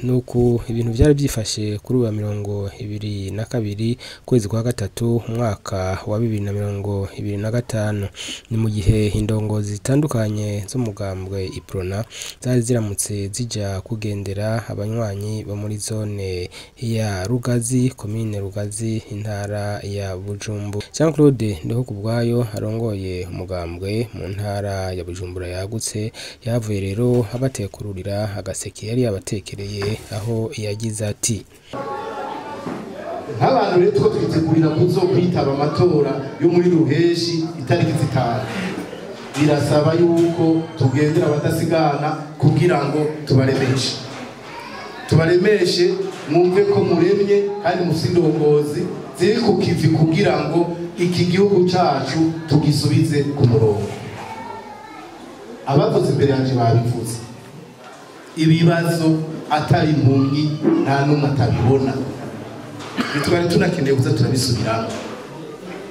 nuko ibintu byari byifashe kuri wa 22 kwezi kwa gatatu umwaka wa 2025 ni mu gihe indongozi zitandukanye zo mugambwe Iprona zari ziramutse zija kugendera abanywanyi bo muri zone ya Rugazi komine Rugazi intara ya Bujumbura. Jean Claude Ndihokubwayo arongoye umugambwe mu ntara ya Bujumbura yagutse yavuye rero abatekururira agaseke yari yabatekereye aho yagize ati nk'abantu rero two twitegurira kuzokwitaba amatora yo muri Ruheshi itariki 5 birasaba yuko tugendera abadasigana kugira ngo tubaremeshe mwumve ko muremye kandi musindongozi ziri ku kivi kugira ngo iki gihugu cyacu tugisubize ku murongo. Abavuze imbere yanje babivuze ibibazo atari impumyi nta numwe atabibona, bitwari tunakeneye kuza turabisubiramo.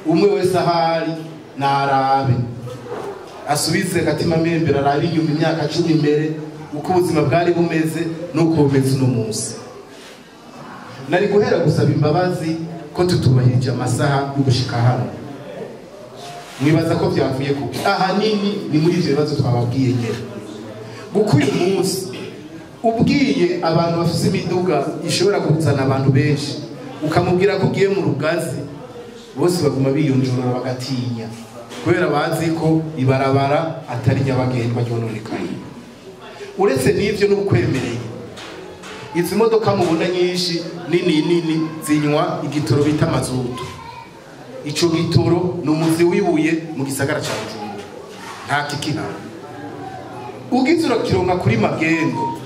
Umwe wese ahari narabe asubize gatima membera arabi inyuma imyaka 10 imbere uko ubuzima bwari bumeze nuko bumeze uno munsi. Nari guhera gusaba imbabazi ko tutubahirije amasaha yo gushika hano. Mwibaza ko byavuye ku ahanini ni muri ivyo bibazo twababwiye nyene. Guko uyu munsi ubwiye abantu bafise imiduga ishobora kuzana abantu benshi ukamubwira ko ugiye mu Rugazi bose baguma biyonjora bagatinya kubera bazi ko ibarabara atari nyabagendwa ryononekaye. Uretse n'ivyo n'ukwemereye izi modoka mubona nyinshi nini zinywa igitoro bita mazutu. Ico gitoro numuzi wibuye mu gisagara ca Bujumbura nta kikihana. Ugize urakironka kuri magendo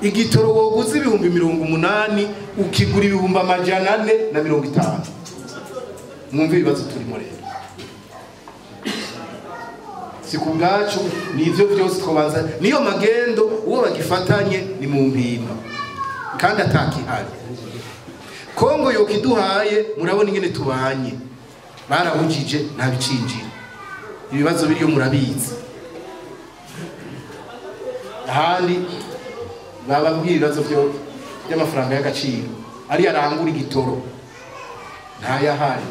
igitoro woguze 80,000 ukigura 450. Mwumve ibibazo turimo rero. Siku bwacu nivyo byose twabanza niyo magendo uwo bagifatanye ni mu mpimba kandi atakihari. Kongo yokiduhaye murabona ingene tubanye barabujije nta bicinjira. Ibibazo biriyo murabizi. Ahandi bababwira ibibazo byo by'amafaranga y'agaciro ari arangura igitoro nta yahari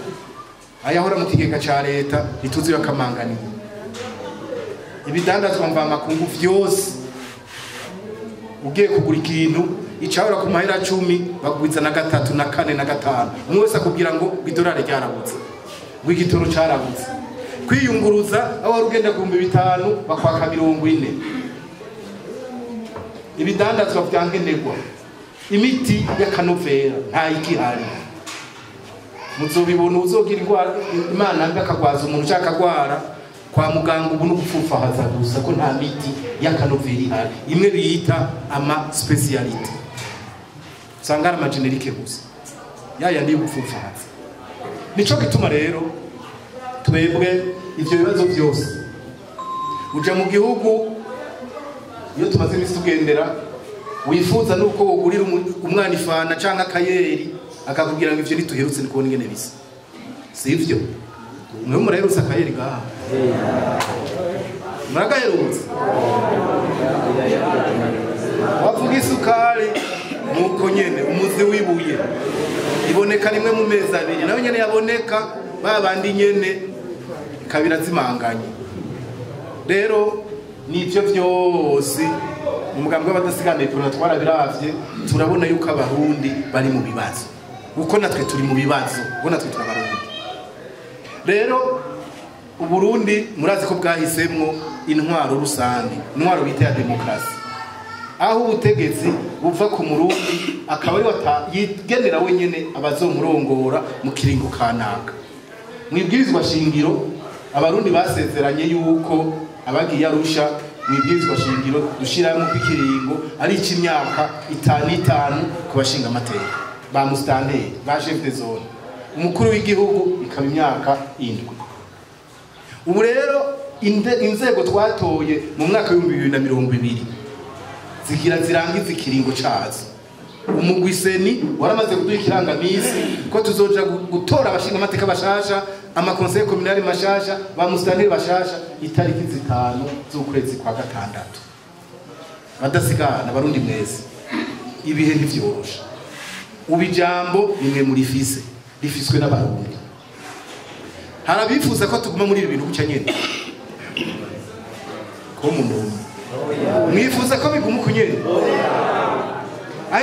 ayahora mu kigega ca leta ituzi bakamanganiye. Ibidandazwa mva makungu vyose ugiye kugura ikintu icahora ku mahera 10 bagwiza na 3 na 4 na 5 umwe wese akubwira ngo idolari ryarabutse ngo igitoro carabutse kwiyunguruza aho rugenda ku 500 bakwaka 40. Ibidandazwa vyankenerwa imiti y'akanovera nta ikihari. Muzobibona uzogira indwara Imana ngakagwaza umuntu cyakagwara kwa muganga ubu no gupfufahaza gusa ko nta miti y'akanovera ihari imwe biyita ama speciality sangara ama generique gusa yaya ndi gupfufahaza. Nico gituma rero twebwe ivyo bibazo byose uja mu gihugu iyo tumaze imisi tugendera wifuza nuko wogurira umwana ifana canka akayeri akakubwira ngo ivyo nituherutse niko ngene bisa sivyo. Mwe muraherutse akayeri gaha muragaherutse wavuga isukari nuko nyene umuzi wibuye iboneka rimwe mu mezi 2 nayo nyene yaboneka babandi nyene kabira zimanganye. Rero nivyo byose umugambwe w'abadasigana Iprona twarabiravye turabona yuko abarundi bari mu bibazo uko natwe turi mu bibazo uko natwe turabarundi. Rero uburundi murazi ko bwahisemwo intwaro rusange intwaro bita ya demokrasi aho ubutegetsi buva ku murundi akaba ari yigenera wenyene abazomurongora mu kiringo kanaka. Mwibwirizwa shingiro abarundi basezeranye yuko abagiye Arusha mwibwirizwa shingiro dushiramo ikiringo ari cy'imyaka 5 ku bashinga amateka ba mustanteri ba chef de zone umukuru w'igihugu ikaba imyaka 7. Ubu rero inzego twatoye mu mwaka wa 2020 zigira zirangiza ikiringo cazo. Umugwiseni waramaze kuduha ikirangamisi ko tuzoja gutora abashinga amateka bashasha ama conseil communal mashasha ba mustanteri bashasha itariki 5 z'ukwezi kwa gatandatu. Badasigana barundi mwese ibihe ntivyorosha ubu ijambo nimwe muri fise rifiswe n'abarundi harabifuza ko tuguma muri ibi bintu guca nyene ko mumuntu mwifuza ko biguma uko nyene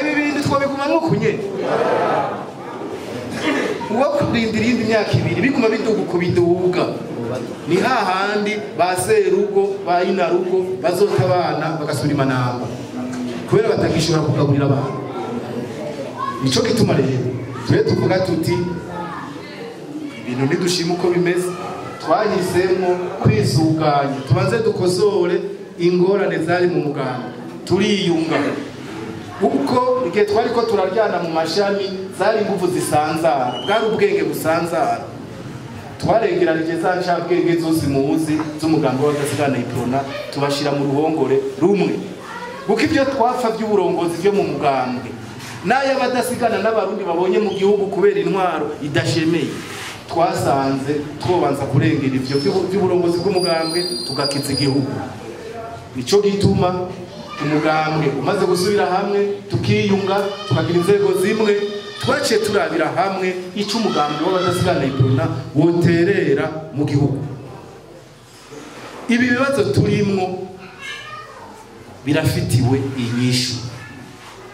ibi bintu twabiguma nk'uko nyene uwo kurindira indi myaka ibiri biguma biduga uko biduga ni hahandi ba serugo ba inarugo bazota abana bagasubira imanamba kubera batagishobora kugaburira abantu nico gituma rero twe tuvuga tuti ibintu nidushima uko bimeze twahisemo kwisuganya tubanze dukosore ingorane zari mu muganda turiyunga uko igihe twari ko turaryana mu mashami zari ingufu zisanzara bwari ubwenge busanzara twarengeranije za ncabwenge zose muzi z'umugambi w'abadasigana iprona tubashira mu ruhongore rumwe kuko ibyo twapfa by'uburongozi byo mu mugambwe n'ay'abadasigana n'abarundi babonye mu gihugu kubera intwaro idashemeye twasanze twobanza kurengera ivyo by'uburongozi bw'umugambwe tugakiza igihugu nico gituma umugambwe umaze gusubira hamwe tukiyunga tukagira inzego zimwe twaciye turabira hamwe ico umugambi w'abadasigana iprona woterera mu gihugu ibi bibazo turimwo birafitiwe inyishu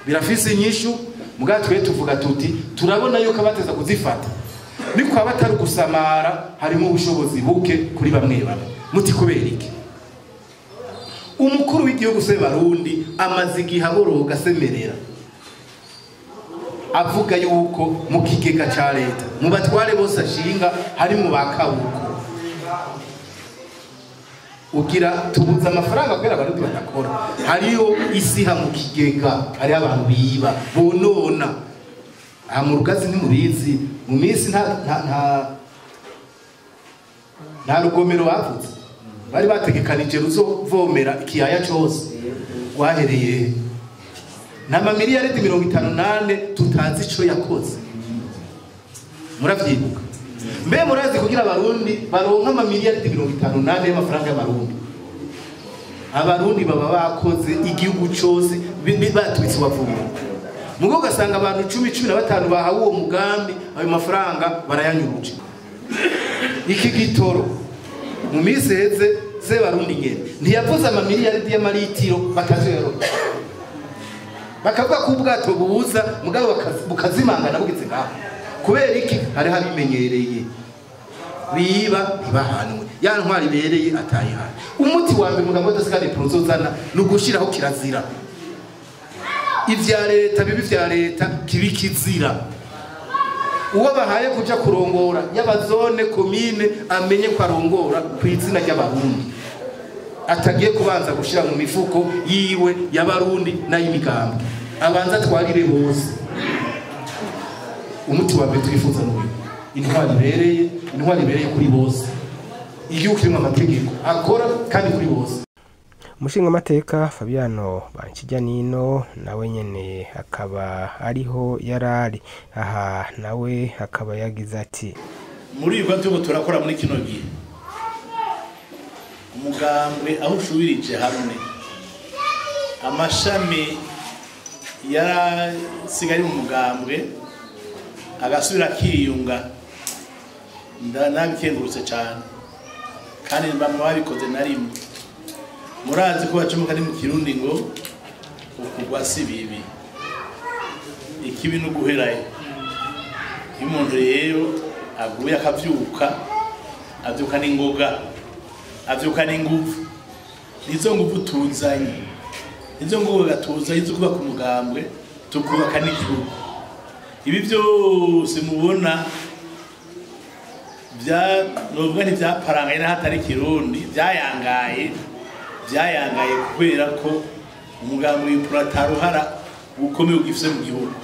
birafise inyishu muga twe tuvuga tuti turabona yuko abateza kuzifata niko abatari gusamara harimo ubushobozi buke kuri bamwe bamwe muti kubera iki umukuru w'igihugu se Barundi amaze igihe aboroga semerera avuga yuko mu kigega ca leta mu batware bose ashinga hari mu bakabuko ugira tubuza amafaranga kubera Abarundi badakora hariyo isiha mu kigega hari abantu biba bonona mu rugazi ntimubizi mu minsi nta rugomero bavuze bari bategekanije ruzovomera ikiyaya cyose wahereye n'amamiliyaridi 58 tutazi ico yakoze muravyibuka mbe murazi kugira Abarundi baronka amamiliyaridi 58 y'amafaranga y'Abarundi abarundi baba bakoze igihugu cyose batwitse bavuga mugo gasanga abantu 10-15 bahawe uwo mugambi ayo mafaranga barayanyuruje iki gitoro mu minsi heze ze Barundi nyene ntiyavuze amamiliyaridi y'amaritiro bakazero bakavuga ko ubwato bubuza mugabo bukazimangana bugize ngaho kubera iki hari habimenyereye biba ntibahanwe ya ntwari bereye atayihana umuti wa mbere mugambo dasigane prozozana nugushiraho kirazira ivya leta bibi vya leta kibikizira uwo bahaye kuja kurongora y'abazone komine amenye ko arongora kwizina ry'Abarundi atagiye kubanza gushira mu mifuko yiwe y'Abarundi n'ay'imigambi abanza twarire bose umuti wa mbere twifuza n'uyu intwari bereye kuri bose igihugu kirimo amategeko akora kandi kuri bose umushinga amateka Fabiano Bancijanino nawe nyene akaba ariho yarari aha nawe akaba yagize ati muri ibyo tuko turakora muri kino gihe umugambwe aho ushubirije hamwe amashami yarasigaye mu mugambwe agasubira kiyunga nabikengurutse cyane kandi bamwe babikoze na rimwe murazi ko bacomoka ni mu Kirundi ngo ukugwa si bibi ikibi no guherayo iyo umuntu rero aguye akavyuka n'ingoga avyuka n'ingufu nizo ngufu tuzanye nizo ngufu gatuzanye zo kuba ku mugambwe tukubaka n'igihugu ibi byose mubona novuga ntibyaparangaye n'ahatari Kirundi byayangaye kubera ko umugambi w'ipura ruhara ukomeye ugifise mu gihugu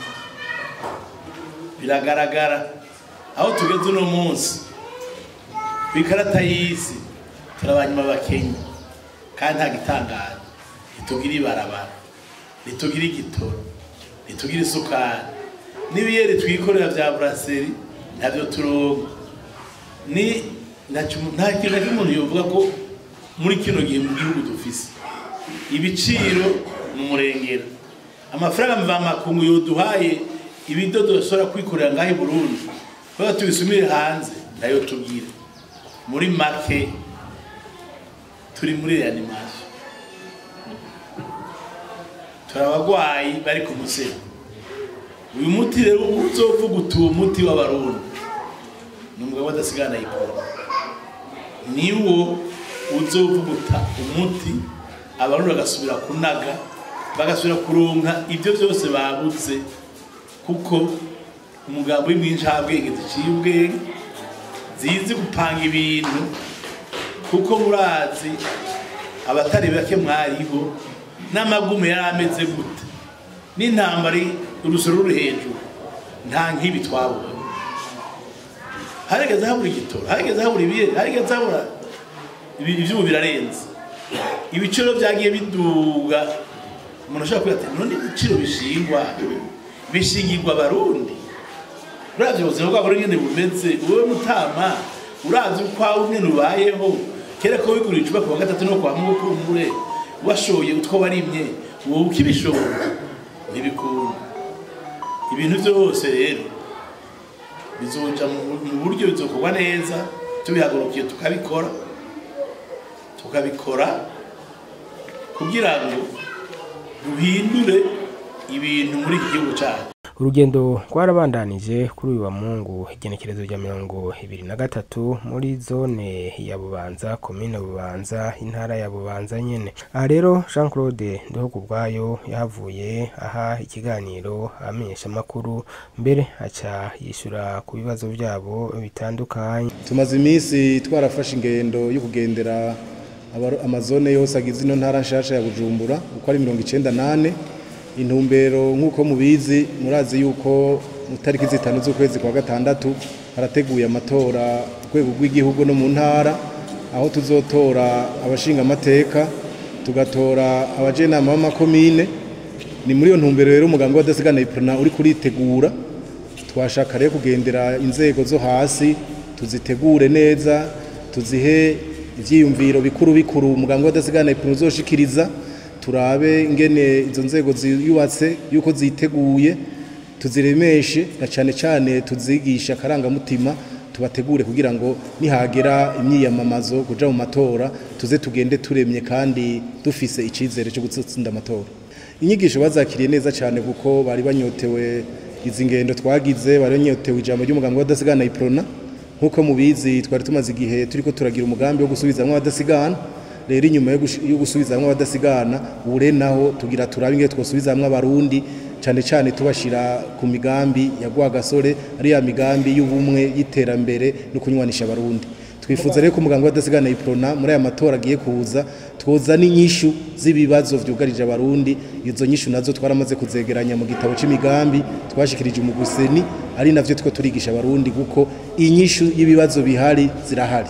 biragaragara aho tugeze uno munsi bikarata y'isi turabanyuma bakenya kandi nta gitangaje ntitugira ibarabara ntitugira igitoro ntitugira isukari n'ibiyeri twikorera vya brasserie navyo turonka nta kintu umuntu yovuga ko muri kino gihe mu gihugu dufise ibiciro n'umurengera amafaranga mvamakungu yoduhaye ibidodo dushobora kwikorera ngaho i Burundi kuko tubisumire hanze nayo tugira muri make turi muri reanimation turabagwayi bari ku musego uyu muti rero uzovuga utuwo muti w'abarundi n'umugabo adasigana yikora niwo uzovuguta umuti abarundi bagasubira kunaga bagasubira kuronka ibyo byose babuze kuko umugambo w'imwinshabwenge ziciye ubwenge zizi gupanga ibintu kuko murazi abatari bake mwariho n'amagume yari ameze gute n'intambara urusoro ruri hejuru nta nk'ibi twabonye harigeze habura igitoro harigeze habura ibiye harigeze habura ivyubu birarenze ibiciro byagiye biduga umuntu ashaka kwita none ibiciro bishingirwa abarundi uravye ubuzima bw'abarundi nyene bumeze wowe Mutama uravye ukwawe nyene ubayeho kera ko wigurira icupa ku wa gatatu no kwa Mungu kumbure washoye utwo warimye wowe ukibishobora ntibikunda ibintu byose rero bizoja mu buryo bizokorwa neza tubihagurukiye tukabikora kugira ngo duhindure ibintu muri iki gihugu cyacu. Urugendo rwarabandanije kuri uyu wa Mungu igenekerezo rya 2023 muri zone ya Bubanza komine Bubanza intara ya Bubanza nyene. Aha rero Jean Claude Ndihokubwayo yahavuye aha ikiganiro amenyesha makuru mbere aca yishura ku bibazo byabo bitandukanye. Tumaze iminsi twarafashe ingendo yo kugendera amazone yose agize ino ntara nshasha ya Bujumbura uko ari 98 intumbero nk'uko mubizi murazi yuko mu tariki zitanu z'ukwezi kwa gatandatu harateguye amatora urwego rw'igihugu no mu ntara aho tuzotora abashinga amateka tugatora abajenama b'amakomine ni muri iyo ntumbero rero umugambi w'adasigana iprona uri kuritegura twashaka rero kugendera inzego zo hasi tuzitegure neza tuzihe ivyiyumviro bikuru umugambi w'adasigana iprona uzoshikiriza turabe ingene izo nzego ziyubatse yuko ziteguye tuziremeshe na cyane tuzigisha karangamutima tubategure kugira ngo nihagera imyiyamamazo kuja mu matora tuze tugende turemye kandi dufise icizere cyo gutsinda amatora. Inyigisho bazakiriye neza cyane kuko bari banyotewe izi ngendo twagize bari banyotewe ijambo ry'umugambi w'adasigana iprona nkuko mubizi twari tumaze igihe turiko turagira umugambi wo gusubizamwe abadasigana rero inyuma yo gusubizamwe abadasigana ure naho tugira turabe ingene twosubizamwe abarundi cyane tubashira ku migambi ya Rwagasore ari ya migambi y'ubumwe y'iterambere no kunywanisha abarundi. Twifuza rero ko umugambi w'adasigana iprona muri aya matora agiye kuza twoza n'inyishu z'ibibazo vyugarije abarundi izo nyishu nazo twaramaze kuzegeranya mu gitabo c'imigambi twashikirije umuguseni ari navyo two turigisha abarundi kuko inyishu y'ibibazo bihari zirahari.